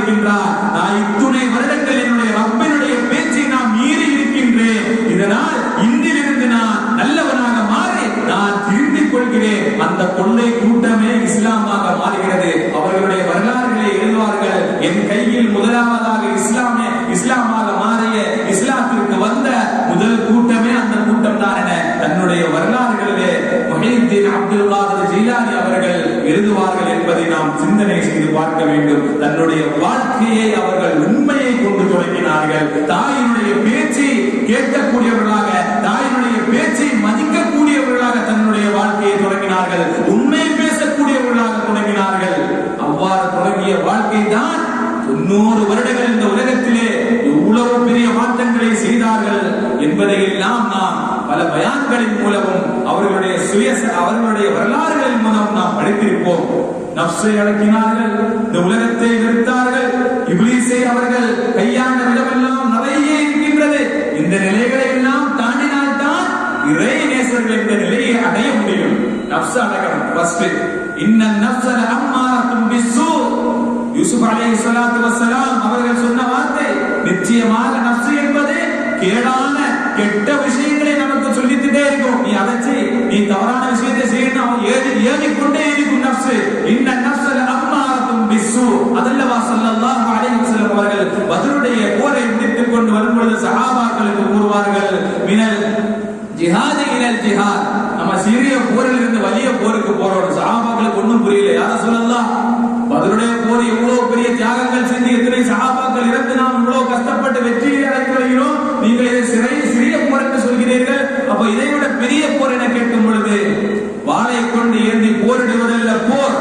இருக்கின்றார். நான் இத்துணை வருடங்கள் என்னுடைய ரப்பினுடைய பேச்சை நான் மீறி இருக்கின்றேன். இதனால் இன்றிலிருந்து நான் நல்லவனாக மாறி நான் திருந்திக் கொள்கிறேன். அந்த கொள்ளை கூட்டமே இஸ்லாமாக மாறுகிறது. அவர்களுடைய வரலாறுகளை எழுதுவார்கள். என் கையில் முதலாவதாக இஸ்லாமாக மாறிய இஸ்லாத்திற்கு வந்த முதல் கூட்டமே அந்த கூட்டம் தான் என தன்னுடைய வரலாறுகளிலே முஹையீன் அப்துல் காதிர் ஜீலானி அவர்கள் எழுதுவார்கள் என்பதை நாம் சிந்தனை செய்து பார்க்க வேண்டும். தன்னுடைய வாழ்க்கையை அவர்கள் உண்மையை கொண்டு தொடங்கினார்கள். தாயினுடைய பேச்சை கேட்கக்கூடியவர்களாக, தாயினுடைய பேச்சை மதிக்கக்கூடியவர்களாக தன்னுடைய வாழ்க்கையை தொடங்கினார்கள். உண்மை பேசக்கூடியவர்களாக தொடங்கினார்கள். அவ்வாறு தொடங்கிய வாழ்க்கை தான் 90 வருடங்கள் இந்த உலகத்திலே எவ்வளவு பெரிய மாற்றங்களை செய்தார்கள் என்பதை எல்லாம் நாம் பல பயான்களின் மூலமும் அவர்களுடைய வரலாறுகளின் மூலம் நாம் படித்திருப்போம். நப்சை அடக்கினார்கள், இந்த உலகத்தை வெறுத்தார்கள். இப்லீஸை அவர்கள் கையாண்ட விதமெல்லாம் நிறைய இருக்கின்றது. இந்த நிலைகளை எல்லாம் தாண்டினால்தான் இறை நேசர்கள் இந்த நிலையை அடைய முடியும். நப்ச அடக்கணும். ஃபர்ஸ்ட் இன்னன் நப்ஸ லஅம்மாரத்தும் பிஸ்ஸூ. யூசுப் அலைஹிஸ்ஸலாத்து வஸ்ஸலாம் அவர்கள் சொன்ன வார்த்தை, நிச்சயமாக நப்சு என்பது கேடான கெட்ட விஷயங்களை நமக்கு சொல்லிட்டே இருக்கும். நீ அதை செய், நீ தவறான விஷயத்தை செய்யணும், ஏறிக்கொண்டே இருக்கும் நப்சு. இன்னன் நப்ஸ லஅம்மாரத்தும் பிஸ்ஸூ. அதல்லவா ஸல்லல்லாஹு அலைஹி வஸல்லம் அவர்கள் பத்ருடைய போரை முடித்துக் கொண்டு வரும்பொழுது சஹாபாக்களுக்கு கூறுவார்கள், மினல் ஜிஹாத் இலல் ஜிஹாத். நம்ம சிறிய போரில் இருந்து வலிய போருக்கு போறோம். சஹாபாக்களுக்கு ஒன்றும் புரியல. யார சொல்லலாம், பத்ருடைய போர் எவ்வளவு பெரிய தியாகங்கள் செஞ்சு எத்தனை சஹாபாக்கள் இருந்து நாம் இவ்வளவு கஷ்டப்பட்டு வெற்றியை அடைந்து வருகிறோம். நீங்கள் இதை சிறிய போர் என்று சொல்கிறீர்கள். அப்ப இதை விட பெரிய போர் என கேட்கும் பொழுது, வாளை கொண்டு ஏந்தி போரிடுவதல்ல போர்,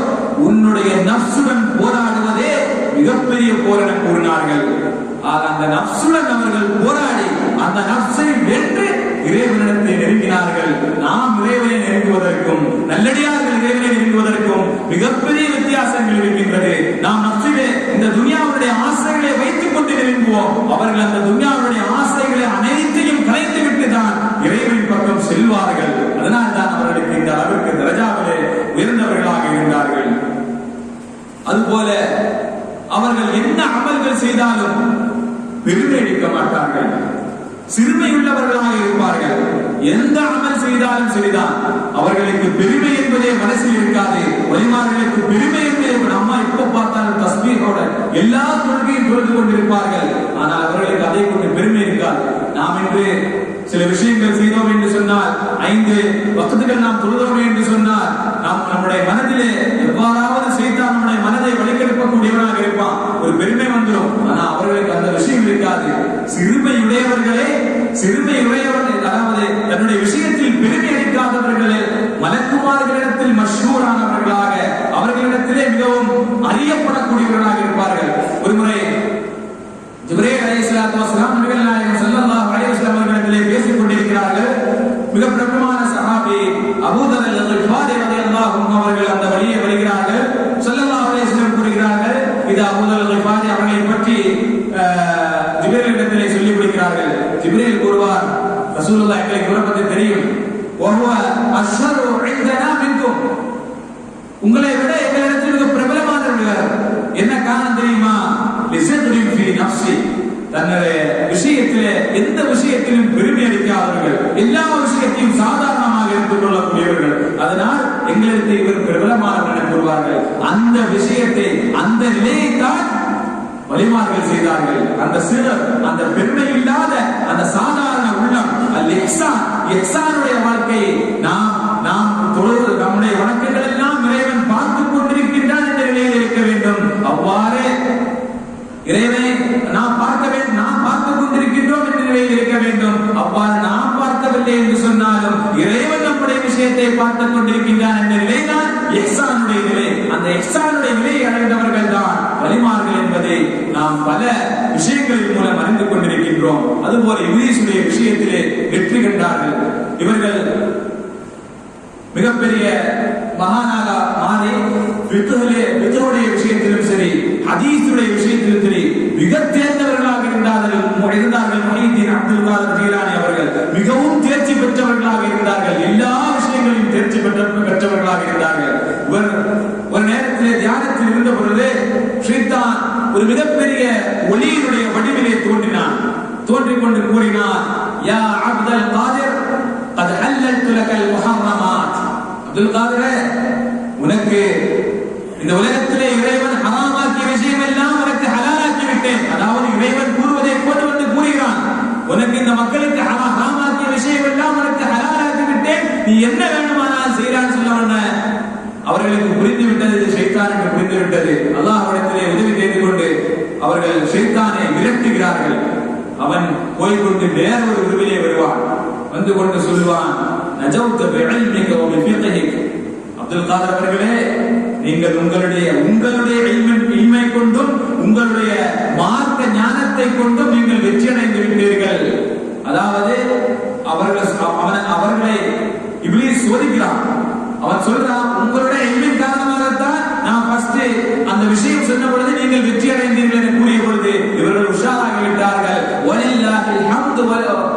உன்னுடைய நப்சுடன் போராடுவதே மிகப்பெரிய போர் என கூறினார்கள். அந்த நப்சுடன் அவர்கள் போராடி அந்த நப்சை வென்று இறைவனிடத்தை நெருங்கினார்கள். நாம் இறைவனை நெருங்குவதற்கும் நல்லடியார்கள் இறைவனை நெருங்குவதற்கும் மிகப்பெரிய வித்தியாசங்கள் இருக்கின்றது. நாம் நப்சிலே இந்த துன்யாவுடைய ஆசைகளை வைத்துக் கொண்டு நெருங்குவோம். அவர்கள் அந்த துன்யாவுடைய ஆசைகளை அனைத்தையும் கலைத்து விட்டு தான் இறைவனின் பக்கம் செல்வார்கள். அதனால் தான் அவர்களுக்கு இந்த அளவிற்கு தரஜாவிலே உயர்ந்தவர்களாக இருந்தார்கள். அதுபோல அவர்கள் என்ன அமல்கள் செய்தாலும் பெருமை அளிக்க மாட்டார்கள். சிறுமையுள்ளவர்களாக இருப்பார்கள். எந்த அமல் செய்தாலும் சரிதான், அவர்களுக்கு பெருமை என்பதே மனசில் இருக்காது. வலிமார்களுக்கு பெருமை என்பதே, அம்மா எப்ப பார்த்தாலும் தஸ்பீஹோட எல்லா தொழுகையும் தொழுது கொண்டிருப்பார்கள். ஆனால் அவர்களுக்கு அதை கொண்டு பெருமை இருக்காது. நாம் இன்று சில விஷயங்கள் செய்தோம் என்று சொன்னால், 5 வக்துகள் நாம் தொழுதோம் என்று சொன்னால், நாம் நம்முடைய மனதிலே எவ்வாறாவது செய்தால் நம்முடைய மனதை வழிகெடுக்கக்கூடியவனாக இருப்பான். ஒரு பெருமை வந்துடும். ஆனா அவர்களுக்கு அந்த விஷயம் இருக்காது. சிறுமையுடையவர்களே, அதாவது தன்னுடைய விஷயத்தில் பெருமை அளிக்காதவர்களே மலக்குமார்களிடத்தில் மஷ்ஹூரானவர்களாக, அவர்களிடத்திலே மிகவும் அறியப்படக்கூடியவர்களாக இருப்பார்கள். ஒருமுறை ஜிப்ரீல் அலைஹிஸ்ஸலாத்து வஸ்ஸலாம் நபிகள் நாயகம் ஸல்லல்லாஹு அலைஹி வஸல்லம் அவர்களிடத்திலே பேசிக் கொண்டிருக்கிறார்கள். மிக பிரபலமான சஹாபி அபூ தர் அல்-கிஃபாரி ரலியல்லாஹு அன்ஹு அவர்கள் அந்த வழியே வருகிறார்கள். ஸல்லல்லாஹு அலைஹி வஸல்லம் கூறுகிறார்கள், இது அபூ தர் அல்-கிஃபாரி அவர்களை பற்றி ஜிப்ரீலிடத்திலே சொல்லி முடிக்கிறார்கள். ஜிப்ரீல் கூறுவார், ரசூலுல்லாஹ் எங்களுக்கு இவரை பற்றி தெரியும், வஹுவ அஷ்ஹரு இன்தனா மின்கும். உங்களை விட எங்களிடத்தில் மிக பிரபலமானவர்கள். என்ன காரணம் தெரியுமா? லிஸத்ரின் ஃபீ நஃப்ஸி. தன்னுடைய விஷயத்திலே எந்த விஷயத்திலும் பெருமை அளிக்காதவர்கள், எல்லா விஷயத்தையும் சாதாரணமாக எடுத்துக் கொள்ளக்கூடியவர்கள். அதனால் எங்களுக்கு இவர் பிரபலமானவர் என கூறுவார்கள். அந்த விஷயத்தை, அந்த நிலையை தான் வலிமார்கள் செய்தார்கள். அந்த சிலர், அந்த பெருமை இல்லாத அந்த சாதாரண உள்ளம், இஹ்சானுடைய வாழ்க்கையை நாம் தொழுது நம்முடைய வணக்கங்கள் எல்லாம் இறைவன் பார்த்துக் கொண்டிருக்கின்றான் என்ற நிலையில் இருக்க வேண்டும். அவ்வாறே இறைவனை நாம் பார்த்துக் கொண்டிருக்கின்றோம் என்ற நிலையில் இருக்க வேண்டும். அவ்வாறு நாம் பார்க்கவில்லை என்று சொன்னாலும் இறைவன் நம்முடைய விஷயத்தை பார்த்துக் கொண்டிருக்கின்றான் என்ற நிலைதான் இஹ்சானுடைய நிலை. அந்த இஹ்சானுடைய நிலையை அடைந்தவர்கள் தான் வலிமார்கள் என்பதை நாம் பல விஷயங்களின் மூலம் அறிந்து கொண்டிருக்கின்றோம். அதுபோல இப்லீஸுடைய விஷயத்திலே வெற்றி கண்டார்கள். இவர்கள் மிகப்பெரிய மகானாக மாறி ஃபிக்ஹுடைய விஷயத்திலும் சரி, ஹதீஸுடைய விஷயத்திலும் சரி மிக தேர்ந்தவர்களாக இருந்தார்கள். முஹையீன் அப்துல் காதிர் ஜீலானி அவர்கள் மிகவும் தேர்ச்சி பெற்றவர்களாக இருந்தார்கள். எல்லா விஷயங்களிலும் தேர்ச்சி பெற்றவர்களாக இருந்தார்கள். ஒரு நேரத்திலே தியானத்தில் இருந்த பொழுது ஷைத்தான் ஒரு மிகப்பெரிய ஒளியினுடைய வடிவிலே தோன்றினான். தோன்றிக் கொண்டு கூறினான், யா அப்துல் காதிர் قد حللت لك المحرمات. அப்துல் காதிரே, உனக்கு இந்த உலகத்திலே இறைவன் ஹராமாக்கிய விஷயம் எல்லாம் உனக்கு ஹலாலாக்கி விட்டேன். அதாவது இறைவன் கூறுவதை கொண்டு வந்து கூறுகிறான், உனக்கு இந்த மக்களுக்கு ஹராமாக்கிய விஷயம் எல்லாம் உனக்கு ஹலாலாக்கி விட்டேன், நீ என்ன வேண்டுமானால் செய்யறான்னு சொல்ல அவர்களுக்கு புரிந்து விட்டது, ஷைத்தானுக்கு புரிந்து விட்டது. அல்லாஹ்விடத்திலே உதவி தேடிக் கொண்டு அவர்கள் ஷைத்தானை விரட்டுகிறார்கள். அவன் போய்கொண்டு வேற ஒரு உருவிலே வருவான். வந்து கொண்டு சொல்லுவான், நஜௌத பிஇல்மிக வ பிஃகிஹிக. அப்துல் காதர் அவர்களே, நீங்கள் உங்களுடைய இல்மை கொண்டும் உங்களுடைய மார்க்க ஞானத்தை கொண்டும் நீங்கள் வெற்றி அடைந்து விட்டீர்கள். அதாவது அவர்களை இப்லீஸ் சோதிக்கிறான். அவன் சொல்றான், உங்களுடைய இல்மின் காரணமாகத்தான் நான் ஃபர்ஸ்ட் அந்த விஷயம் சொன்ன பொழுது நீங்கள் வெற்றி அடைந்தீர்கள் என்று கூறிய பொழுது இவர்கள் உஷாராகி விட்டார்கள். வலில்லாஹில் ஹம்து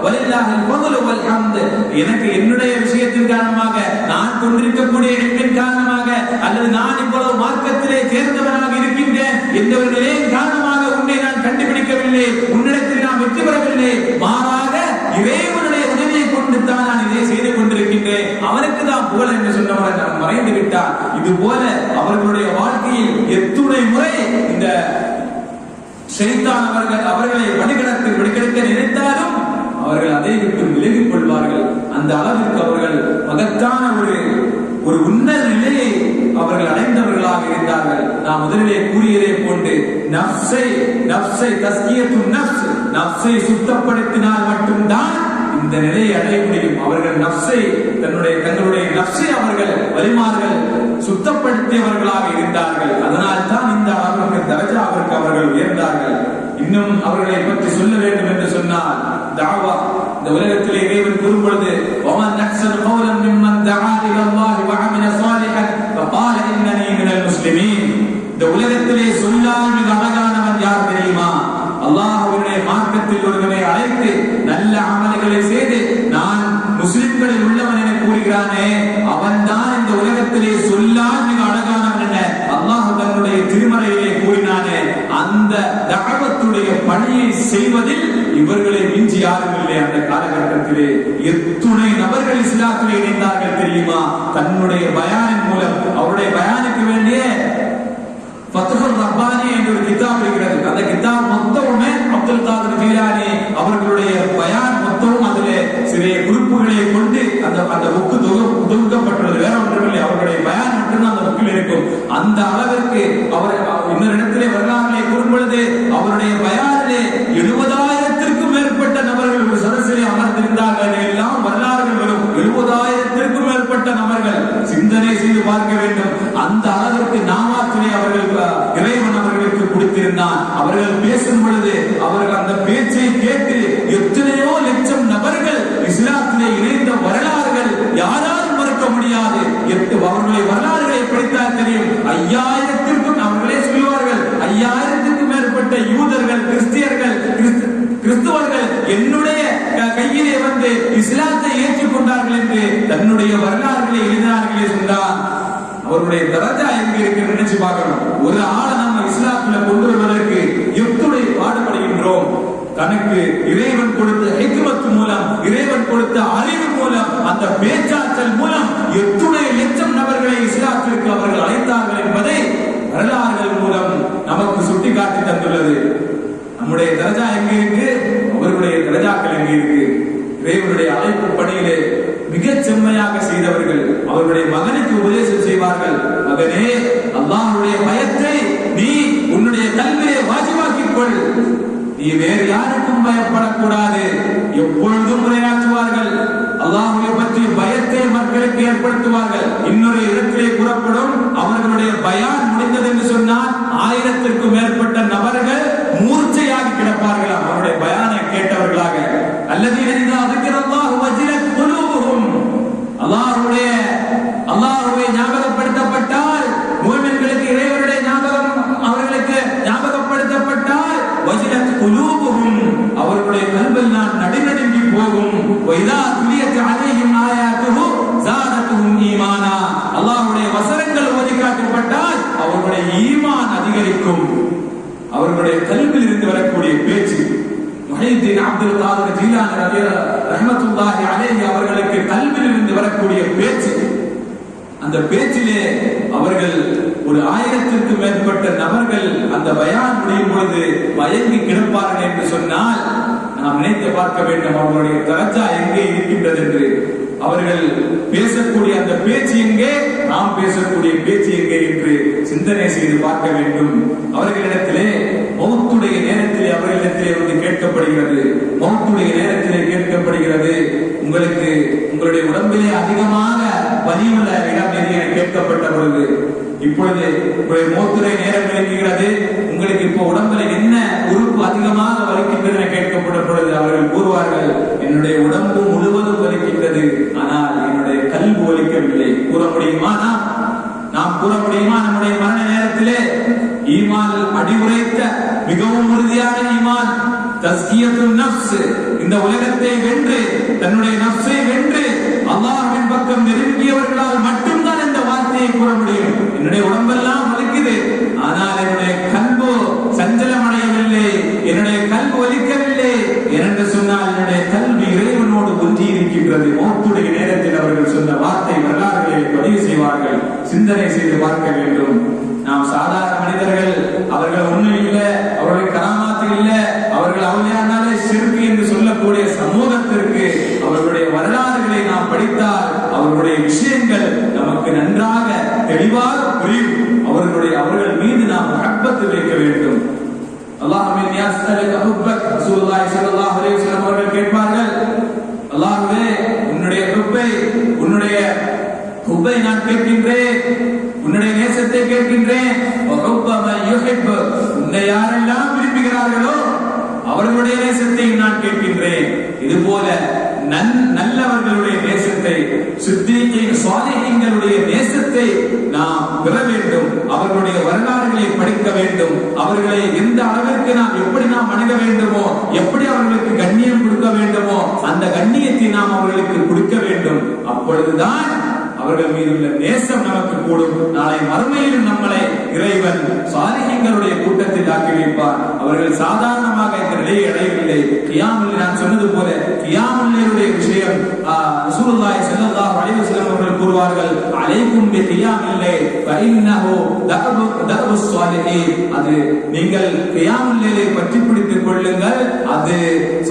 வலில்லாஹில் ஃபضل வல் ஹம்து. எனக்கு என்னுடைய விஷயத்தின் காரணமாக, நான் கொண்டிருக்கக்கூடிய இல்மின் காரணமாக, அல்லது நான் இவ்வளவு மார்க்கத்திலே தேர்ந்தவனாக இருக்கின்றேன் என்பவர்களே காரணமாக உன்னை நான் கண்டுபிடிக்கவில்லை, உன்னிடத்தில் நான் வெற்றி பெறவில்லை. மாறாக இறைவனுடைய உதவியை கொண்டு தான் நான் இதை செய்து கொண்டிருக்கின்றேன். அவனுக்கு தான் புகழ் என்று சொன்னவன் நான் மறைந்து விட்டான். இது போல அவர்களுடைய வாழ்க்கையில் எத்துணை முறை இந்த ஷைத்தான் அவர்களை வழிகெடுக்க நினைத்தாலும் அவர்கள் அதை விட்டு விலகிக் கொள்வார்கள். அந்த அளவிற்கு அவர்கள் மகத்தான ஒரு உன்னத நிலையை அவர்கள் அடைந்தவர்களாக இருந்தார்கள். நாம் முதலிலே கூறியதை போன்று நஃப்ஸை தஸ்கியத்துன் நஃப்ஸை சுத்தப்படுத்தினால் மட்டும்தான் இந்த நிலையை அடைய முடியும். அவர்கள் தங்களுடைய நஃப்ஸை அவர்கள் வலிமார்கள் சுத்தப்படுத்தியவர்களாக இருந்தார்கள். அதனால் தான் இந்த அளவுக்கு தரஜாவிற்கு அவர்கள் உயர்ந்தார்கள். இன்னும் அவர்களை பற்றி சொல்ல வேண்டும் என்று சொன்னால், தாவா இந்த உலகத்திலே இறைவன் கூறும் பொழுது, வமன் அஹ்ஸனு கௌலன் மிம்மன் தஆ இலல்லாஹி வ அமில ஸாலிஹன் ஃபகால இன்னனி மினல் முஸ்லிமீன். இந்த உலகத்திலே சொல்லால் மிக அழகானவன் யார் தெரியுமா? அல்லாஹ்வுடைய மார்க்கத்தில் ஒருவனை அழைத்து நல்ல அமல்களை செய்து நான் முஸ்லிம்களில் உள்ளவன் என கூறுகிறானே, அவன் தான் இந்த உலகத்திலே சொல்லால் மிக அழகானவன் என அல்லாஹ் தன்னுடைய திருமறையிலே கூறினானே. அந்த தஅவத்துடைய பணியை செய்வதில் இவர்களை மிஞ்சி யாரும் இல்லை. அந்த காலகட்டத்திலே எத்துணை நபர்கள் இஸ்லாத்திலே இணைந்தார்கள் தெரியுமா? தன்னுடைய பயானின் மூலம், அவருடைய பயானுக்கு வேண்டிய ஃபத்ஹுர் ரப்பானி என்ற ஒரு கிதாப் இருக்கிறது. அந்த கிதாப் மொத்தமுமே அப்துல் காதர் ஜீலானி அவர்களுடைய பயான் மொத்தமும் அதிலே சிறிய குறிப்புகளை கொண்டு அந்த புக்கு தொகுக்கப்பட்டுள்ளது. வேற ஒன்றுமில்லை, அவர்களுடைய பயான் மட்டும்தான் அந்த புக்கில் இருக்கும். அந்த அளவிற்கு அவர் இன்னொரு இடத்திலே வரலாற்றிலே கூறும் பொழுது அவருடைய பயானிலே 70,000த்திற்கும் மேற்பட்ட நபர்கள் ஒரு சதசிலே அமர்ந்திருந்தார்கள். எல்லாம் வரலாறுகள் வரும். 70,000த்திற்கும் மேற்பட்ட நபர்கள். சிந்தனை செய்து பார்க்க வேண்டும். அந்த அளவிற்கு நாமாத்திலே அவர்கள் இறைவன் அவர்களுக்கு கொடுத்திருந்தான். அவர்கள் பேசும் பொழுது அவர்கள் அந்த பேச்சை கேட்டு எத்தனையோ லட்சம் நபர்கள் இஸ்லாத்திலே இணைந்த வரலாறுகள் யாராலும் மறுக்க முடியாது. அவர்களுடைய வரலாறுகளை படித்தால் தெரியும். 5000த்திற்கும் அவர்களே சொல்லுவார்கள், 5000த்திற்கும் மேற்பட்ட யூதர்கள், கிறிஸ்துவர்கள் என்னுடைய கையிலே வந்து இஸ்லாத்தை ஏற்றுக்கொண்டார்கள் என்று தன்னுடைய வரலாறுகளை எழுதினார்களே சொன்னார். அவருடைய தரஜா எங்க இருக்கு நினைச்சு பார்க்கணும். ஒரு ஆளை நம்ம இஸ்லாத்துல கொண்டு வருவதற்கு எத்துணை பாடுபடுகின்றோம். தனக்கு இறைவன் கொடுத்த ஹிக்மத் மூலம், இறைவன் கொடுத்த அறிவு மூலம், அந்த பேச்சாற்றல் மூலம் எத்துணை லட்சம் நபர்களை இஸ்லாத்திற்கு அவர்கள் அழைத்தார்கள் என்பதை வரலாறுகள் மூலம் நமக்கு சுட்டிக்காட்டி தந்துள்ளது. நம்முடைய தரஜா எங்க இருக்கு, அவர்களுடைய தரஜாக்கள் எங்க இருக்கு? இறைவனுடைய அழைப்பு பணியிலே மிகச் செம்மையாக செய்தவர்கள் அவருடைய மகனுக்கு உபதேசம் செய்வார்கள். மகனே, அல்லாஹ்வுடைய பயத்தை நீ உன்னுடைய கல்வியை வாஜிபாக்கிக் கொள். நீ வேறு யாருக்கும் பயப்படக்கூடாது. எப்பொழுதும் உரையாற்றுவார்கள். அல்லாஹ்வை பற்றி பயத்தை மக்களுக்கு ஏற்படுத்துவார்கள். இன்னொரு இடத்திலே கூறப்படும், அவர்களுடைய பயான் முடிந்தது என்று சொன்னால் 1000த்திற்கும் மேற்பட்ட நபர்கள் மூர்ச்சையாகி கிடப்பார்கள் அவருடைய பயானை கேட்டவர்களாக. அல்லதீன இதா ذكرல்லாஹு வஜிலத் குலூபுஹும். அல்லாஹ்வை ஞாபகப்படுத்தப்பட்டால், முஃமின்களுக்கு இறைவனுடைய ஞாபகம் அவர்களுக்கு ஞாபகப்படுத்தப்பட்டால், வஜிலத் குலூபுஹும், அவர்களுடைய கல்வெல்லாம் நடுநடுங்கி போகும். வைதா துலியத் அலைஹிம் ஆயாத்துஹு ஸாதத்துஹும் ஈமானா. அல்லாஹ்வுடைய வசனங்கள் ஓதி காட்டப்பட்டால் அவர்களுடைய ஈமான் அதிகரிக்கும். அவர்களுடைய கல்வியில் இருந்து வரக்கூடிய பேச்சு. முஹைதீன் அப்துல் காதிர் ஜீலானி ரஹ்மத்துல்லாஹி அலைஹி அவர்களுக்கு கல்வியில் இருந்து வரக்கூடிய பேச்சு. அந்த பேச்சிலே அவர்கள் ஒரு 1000க்கு மேற்பட்ட நபர்கள் அந்த பயான் முடியும் பொழுது மயங்கி கிடப்பார்கள் என்று சொன்னால் நாம் நினைத்து பார்க்க வேண்டும் அவர்களுடைய தரஜா எங்கே இருக்கின்றது என்று. அவர்கள் பேசக்கூடிய அந்த பேச்சு எங்கே, நாம் பேசக்கூடிய பேச்சு எங்கே என்று சிந்தனை செய்து பார்க்க வேண்டும். அவர்களிடத்திலே மௌத்துடைய நேரத்திலே அவர்களிடத்திலே வந்து கேட்கப்படுகிறது. மௌத்துடைய நேரத்திலே கேட்கப்படுகிறது, உங்களுக்கு உங்களுடைய உடம்பிலே அதிகமாக வலியுள்ள இடம் எது என கேட்கப்பட்ட பொழுது, இப்பொழுது உங்களுடைய மௌத்துடைய நேரம் நெருங்குகிறது, உங்களுக்கு இப்போ உடம்புல என்ன உறுப்பு அதிகமாக வலிக்கின்றது என கேட்கப்பட்ட பொழுது அவர்கள் கூறுவார்கள், என்னுடைய உடம்பு முழுவதும் வலிக்கின்றது, ஆனால் என்னுடைய கல்வி வலிக்கவில்லை. கூற முடியுமா? நாம் கூற முடியுமா? நம்முடைய மரண நேரத்திலே ஈமான் அடிவுரைத்த மிகவும் உறுதியான ஈமான் தஸ்கியத்துன் நஃப்ஸ், இந்த உலகத்தை வென்று தன்னுடைய நஃப்ஸை வென்று அல்லாஹ்வின் பக்கம் நெருங்கியவர்களால் மட்டும்தான் இந்த வார்த்தையை கூற முடியும். என்னுடைய உடம்பெல்லாம் வலிக்குது, ஆனால் என்னுடைய கல்போ சஞ்சலம் அடையவில்லை, என்னுடைய கல்வி வலிக்கவில்லை என்று சொன்னால் என்னுடைய கல்வி இறைவனோடு ஒன்றி இருக்கின்றது. மௌத்துடைய நேரத்தில் அவர்கள் சொன்ன வார்த்தை வரலாறுகளை பதிவு செய்வார்கள். சிந்தனை செய்து பார்க்க வேண்டும். நாம் சாதாரண மனிதர்கள், அவர்கள் ஒண்ணும் இல்லை, அவர்களுடைய கராமாத்து இல்லை, அவர்கள் அவுலியானாலே ஷிர்க் என்று சொல்லக்கூடிய சமூகத்திற்கு அவர்களுடைய வரலாறுகளை நாம் படித்தால் அவர்களுடைய விஷயங்கள் நமக்கு நன்றாக தெளிவாக புரியும். அவர்கள் மீது நாம் முஹப்பத் வைக்க வேண்டும். அல்லாஹ்வின் யஸ்தலிக ஹுப்பக், ரசூலுல்லாஹி ஸல்லல்லாஹு அலைஹி வஸல்லம் அவர்கள் கேட்பார்கள், அல்லாஹ்வே உன்னுடைய ஹுப்பை நான் கேட்கின்றேன், உன்னுடைய நேசத்தை கேட்கின்றேன். உன்னை யாரெல்லாம் விரும்புகிறார்களோ அவர்களுடைய நேசத்தை நான் கேட்கின்றேன். இது போல நல்லவர்களுடைய நேசத்தை, சித்தீக்கின் சாலிஹீன்களுடைய நேசத்தை நாம் பெற வேண்டும். அவர்களுடைய வரலாறுகளை படிக்க வேண்டும். அவர்களை எந்த அளவிற்கு நாம் எப்படி நாம் அணுக வேண்டுமோ, எப்படி அவர்களுக்கு கண்ணியம் கொடுக்க வேண்டுமோ அந்த கண்ணியத்தை நாம் அவர்களுக்கு கொடுக்க வேண்டும். அப்பொழுதுதான் அவர்கள் மீது உள்ள நேசம் நமக்கு கூடும். நாளை மறுமையிலும் நம்மளை இறைவன் சாலிஹீன்களுடைய கூட்டத்தில் ஆக்கி வைப்பார். அவர்கள் சாதாரணமாக இந்த நிலையை அடையவில்லை. கியாமுல், நான் சொன்னது போல கியாமுல்லையுடைய விஷயம் ரசூலுல்லாஹி ஸல்லல்லாஹு அலைஹி வஸல்லம் அவர்கள் கூறுவார்கள், அலைக்கும் பி கியாமில்லை ஃபஇன்னஹு தஅபுஸ் ஸாலிஹீன். அது நீங்கள் கியாமுல்லையை பற்றி பிடித்துக் கொள்ளுங்கள், அது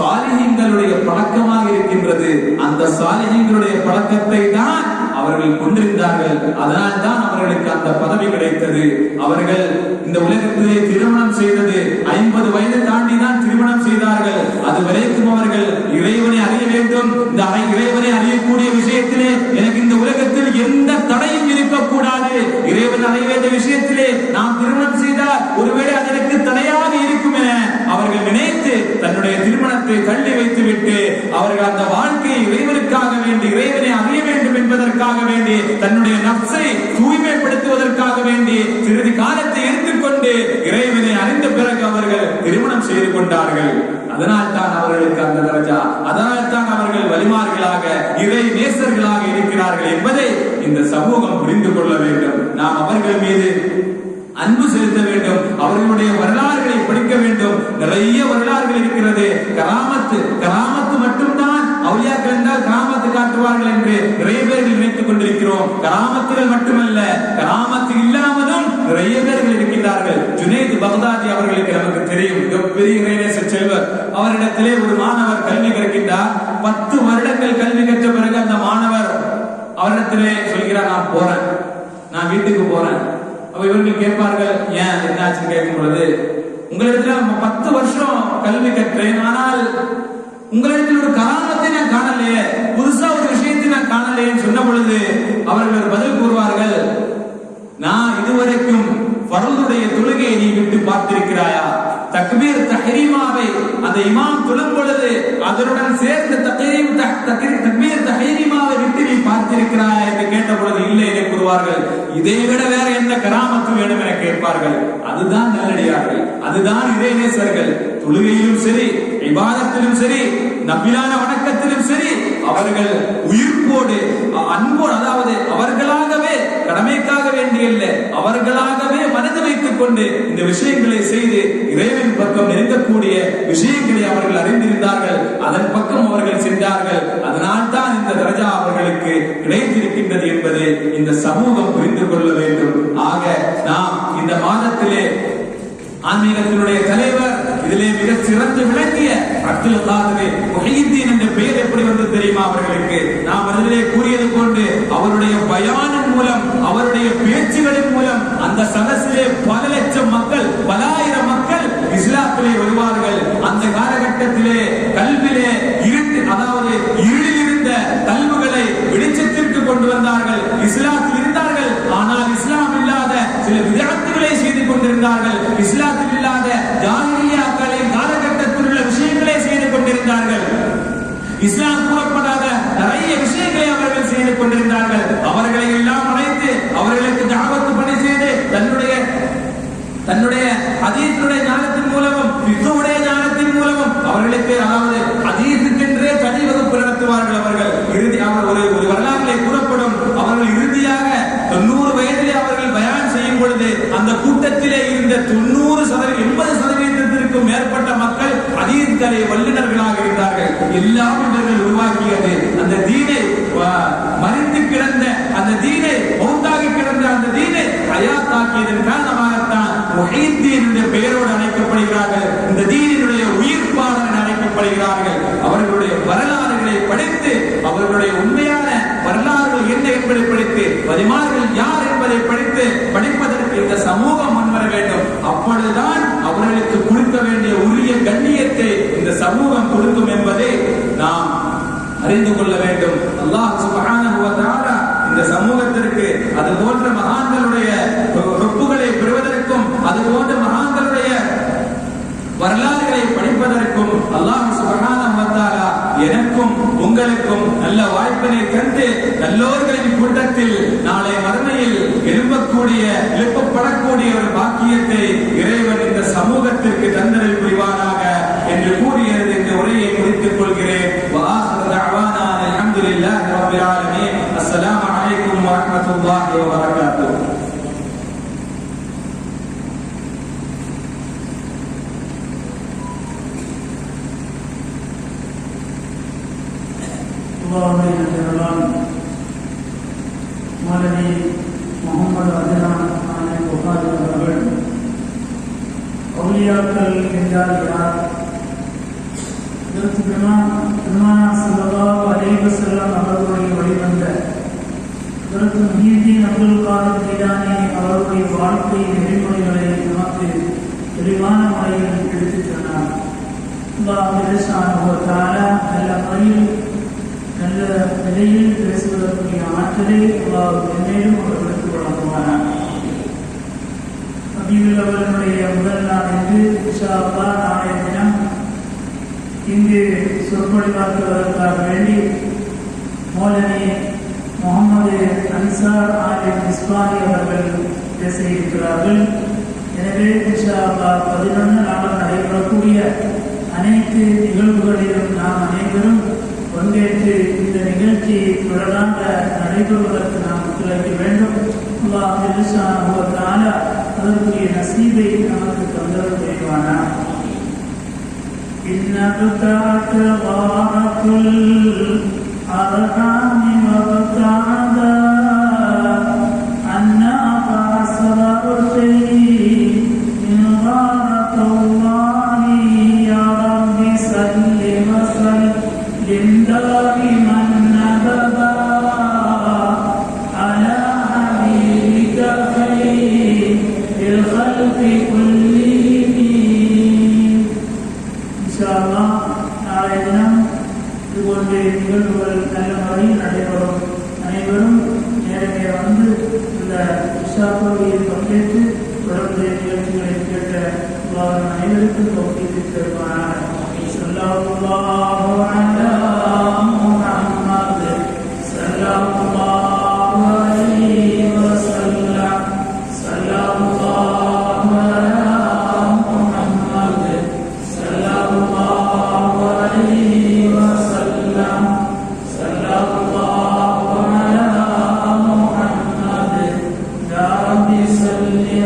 சாலிஹீன்களுடைய பழக்கமாக இருக்கின்றது. அந்த சாலிஹீன்களுடைய பழக்கத்தை தான் அவர்கள் கொண்டிருந்தார்கள். அதனால் தான் அவர்களுக்கு அந்த பதவி கிடைத்தது. அவர்கள் இந்த உலகத்திலே திருமணம் செய்தது 50 வயது தாண்டி தான் திருமணம் செய்தார்கள். அது வரைக்கும் அவர்கள் இறைவனை அறிய வேண்டும். இந்த இறைவனை அறியக்கூடிய விஷயத்திலே எனக்கு இந்த உலகத்தில் எந்த தடையும் இருக்கக்கூடாது. இறைவன் அறிய வேண்டிய விஷயத்திலே நாம் திருமணம் செய்தால் ஒருவேளை அதற்கு தடையாக இருக்கும் என அவர்கள் நினைத்து தன்னுடைய திருமணத்தை தள்ளி வைத்துவிட்டு அவர்கள் அந்த வாழ்க்கையை இறைவனுக்காக வேண்டி, இறைவனை அறிய வேண்டும் என்பதற்காக வேண்டி, தன்னுடைய நஃப்ஸை தூய்மைப்படுத்துவதற்காக வேண்டி சிறிது காலத்தை எடுத்துக்கொண்டு இறைவனை அறிந்த பிறகு அவர்கள் திருமணம் செய்து கொண்டார்கள். அதனால் தான் அவர்களுக்கு அந்த தரஜா, அதனால் தான் அவர்கள் வலிமார்களாக இறை நேசர்களாக இருக்கிறார்கள் என்பதை இந்த சமூகம் புரிந்து கொள்ள வேண்டும். நாம் அவர்கள் மீது அன்பு செலுத்த வேண்டும். அவர்களுடைய வரலாறுகளை படிக்க வேண்டும். நிறைய வரலாறுகள் இருக்கிறது. கராமத்து மட்டும்தான் அவுலியாக்கள் என்றால் கராமத்து காட்டுவார்கள் என்று நிறைய பேர்கள் நினைத்துக் கொண்டிருக்கிறோம். கராமத்துகள் மட்டுமல்ல, கராமத்து இல்லாமலும் நிறைய பேர்கள் இருக்கின்றார்கள். ஜுனைத் பக்தாதி அவர்களுக்கு நமக்கு தெரியும், மிகப்பெரிய இறைநேச செல்வர். அவரிடத்திலே ஒரு மாணவர் கல்வி கற்கின்றார். 10 வருடங்கள் கல்வி கற்ற பிறகு அந்த மாணவர் அவரிடத்திலே சொல்கிறார், நான் போறேன், நான் வீட்டுக்கு போறேன். இவர்கள் கேட்பார்கள், ஏன் என்னாச்சு கேட்கும் பொழுது, உங்களிடத்துல 10 வருஷம் கல்வி கற்றேன், ஆனால் உங்களிடத்தில் ஒரு கராமத்தை நான் காணலையே, புதுசா ஒரு விஷயத்தை நான் காணலையேன்னு சொன்ன பொழுது அவர்கள் பதில் கூறுவார்கள், நான் இதுவரைக்கும் ஃபர்துடைய தொழுகையை நீ விட்டு பார்த்திருக்கிறாயா? தக்பீர் தஹ்ரீமாவை அந்த இமாம் தொழும் பொழுது அதனுடன் சேர்ந்த தக்பீர் தஹ்ரீமாவை விட்டு நீ பார்த்திருக்கிறாயா என்று கேட்ட பொழுது இல்லை என்று கூறுவார்கள். இதை விட வேற என்ன கராமத்து வேணும் என கேட்பார்கள். அதுதான் நல்லடியார்கள், அதுதான் இறைநேசர்கள். தொழுகையிலும் சரி, இபாதத்திலும் சரி, நபிலான வணக்கத்திலும் சரி, அவர்கள் உயிர்ப்போடு அன்போடு, அதாவது அவர்களாகவே கடமைக்காக வேண்டியல்ல, அவர்களாகவே மனது வைத்துக் கொண்டு இந்த விஷயங்களை செய்து பக்கம் நெருங்கக்கூடிய விஷயங்களை அவர்கள் அறிந்திருந்தார்கள். அதன் பக்கம் அவர்கள் சென்றார்கள். அதனால் தான் இந்த தரஜா அவர்களுக்கு கிடைத்திருக்கின்றது என்பதை இந்த சமூகம் புரிந்து கொள்ள வேண்டும். ஆக நாம் இந்த மாதத்திலே ஆன்மீகத்தினுடைய தலைவர், இதிலே மிக சிறந்து விளங்கிய அப்துல் காதிர் முஹியுத்தீன் என்ற பெயர் எப்படி வந்து தெரியுமா அவர்களுக்கு? நாம் அதிலே கூறியது கொண்டு அவருடைய பயானின் மூலம், அவருடைய பேச்சுகளின் மூலம் அந்த சதசிலே பல லட்சம் மக்கள், பல ஆயிரம் மக்கள் இஸ்லாத்திலே வருவார்கள். அந்த காலகட்டத்திலே கல்விலே இருட்டு, அதாவது இருளில் இருந்த கல்விகளை வெளிச்சத்திற்கு கொண்டு வந்தார்கள். இஸ்லாத்தில் இருந்தார்கள், ஆனால் இஸ்லாம் இல்லாத சில விதத்துகளை செய்து கொண்டிருந்தார்கள். இஸ்லாத்தில் இல்லாத ஜாஹிலியாக்களின் காலகட்டத்தில் உள்ள விஷயங்களை செய்து கொண்டிருந்தார்கள். இஸ்லாம் கூறப்படாத நிறைய விஷயங்களை அவர்கள் செய்து கொண்டிருந்தார்கள். அவர்களை எல்லாம் அழைத்து அவர்களுக்கு தாவத்து பணி செய்து தன்னுடைய ஹதீஸுடைய ஞானத்தின் மூலமும் ஃபிக்ஹுடைய ஞானத்தின் மூலமும் அவர்களுக்கு, அதாவது ஹதீஸுக்கென்றே தனி வகுப்பு நடத்துவார்கள். அவர்கள் இறுதியாக ஒரு வரலாற்றிலே கூறப்படும், அவர்கள் இறுதியாக 90 வயதிலே அவர்கள் பயான் செய்யும் பொழுது அந்த கூட்டத்திலே இருந்த 80% மேற்பட்ட மக்கள் ஹதீஸ்களை வல்லுநர்களாக இருந்தார்கள். எல்லாம் இவர்கள் உருவாக்கியது அந்த தீனை, மறித்து கிடந்த அந்த தீனை, மௌத்தாகி கிடந்த அந்த தீனை ஹயாத்தாக்கியதன் காரணமாகத்தான் முஹியுத்தீன் என்ற பெயரோடு அழைக்கப்படுகிறார்கள். இந்த தீனினுடைய உயிர்ப்பாளர் அழைக்கப்படுகிறார்கள். அவர்களுடைய வரலாறுகளை படித்து, அவர்களுடைய உண்மையான வரலாறுகள் என்ன என்பதை படித்து, வலிமார்கள் யார் என்பதை படிப்பதற்கு இந்த சமூகம் முன்வர வேண்டும். அப்பொழுதுதான் அவர்களுக்கு கொடுக்க வேண்டிய உரிய கண்ணியத்தை இந்த சமூகம் கொடுக்கும் என்பதை நாம் அறிந்து கொள்ள வேண்டும். அல்லாஹ் சுப்ஹானஹு வ தஆலா இந்த சமூகத்திற்கு அது போன்ற மகான்களுடைய ரொப்புகளை பெறுவதற்கும், அது போன்ற மகான்களுடைய வரலாறுகளை படிப்பதற்கும் அல்லாஹ் சுப்ஹானஹு வ தஆலா எனக்கும் உங்களுக்கும் நல்ல வாய்ப்பினை தந்து, நல்லோர்களின் கூட்டத்தில் நாளை மறுமையில் எழுப்பப்படக்கூடிய ஒரு பாக்கியத்தை இறைவன் இந்த சமூகத்திற்கு தந்தரில் புரிவானாக என்று கூறியது இந்த உரையை முடித்துக் கொள்கிறேன். அல்ஹம்துலில்லாஹி ரப்பில் ஆலமீன். அஸ்ஸலாமு அலைக்கும் வ ரஹ்மத்துல்லாஹி வ பரகாத்துஹு. மௌலவி முகமது அஜனான் புகாரி அவர்கள் அவுலியாக்கள் என்றால் யார்? பெருமானார் ஸல்லல்லாஹு அலைஹி வஸல்லம் அவர்களுடைய வழிவந்த முஹியுத்தீன் அப்துல் காதிர் ஜீலானி அவருடைய வாழ்க்கை நெறிமுறைகளை நமக்கு தெளிவான முறையில் எடுத்துச் சொன்னார். அல்லாஹ் சுப்ஹானஹு வ தஆலா நல்ல முறையில், நல்ல நிலையில் பேசுவதற்குரிய ஆற்றலை மேலும் அவர்களுக்கு வழங்குவாரார். ரபீஉல் அவ்வலுடைய முதல் நாள் என்று இன்ஷா அல்லாஹ் நாளைய தினம் இங்கு சொற்பொழிவாக்குவதற்காக வேண்டி மௌலவி முகமது அன்சார் ஆலிம் இஸ்மாயில் அவர்கள் பேச இருக்கிறார்கள். எனவே இன்ஷா அல்லாஹ் 11 நாள் நடைபெறக்கூடிய அனைத்து நிகழ்வுகளிலும் நாம் அனைவரும் பங்கேற்று இந்த நிகழ்ச்சி தொடராக நடைபெறுவதற்கு நாம் ஒத்துழைக்க வேண்டும். அல்லாஹ் சுப்ஹானஹு வ தஆலா அதற்குரிய நசீபை நமக்கு தந்தருள் புரிவானார். இன்னபதாக வாரத்துல் அர்ஹாமி வபதஅதா அன்னா ஃபஸரத்தை மின் வாரத்துல்லாஹி யா ரப்பி ஸல்லி வ ஸல்லிம் தாயிமன் அபதா அலா ஹபீபிக ഖൈറിൽ ഖൽഖി കുല്ലിഹിം. இன்ஷா அல்லாஹ் நாளைய தினம் இதுபோன்ற நிகழ்வுகள் நல்ல முறையில் நடைபெறும். அனைவரும் நேரடியாக வந்து இந்த இஷா தொழுகையில் பங்கேற்று தொடர்ந்து நிகழ்ச்சிகளை கேட்ட அனைவருக்கும் தௌஃபீக் தருவானாக. ஸல்லல்லாஹு அலா முஹம்மத் ஸல்லல்லாஹு அலைஹி வஸல்லம். ஸல்லல்லாஹு அலா முஹம்மத் ஸல்லல்லாஹு அலைஹி வஸல்லம். ஸல்லல்லாஹு அலா முஹம்மத் யா ரப்பி ஸல்லி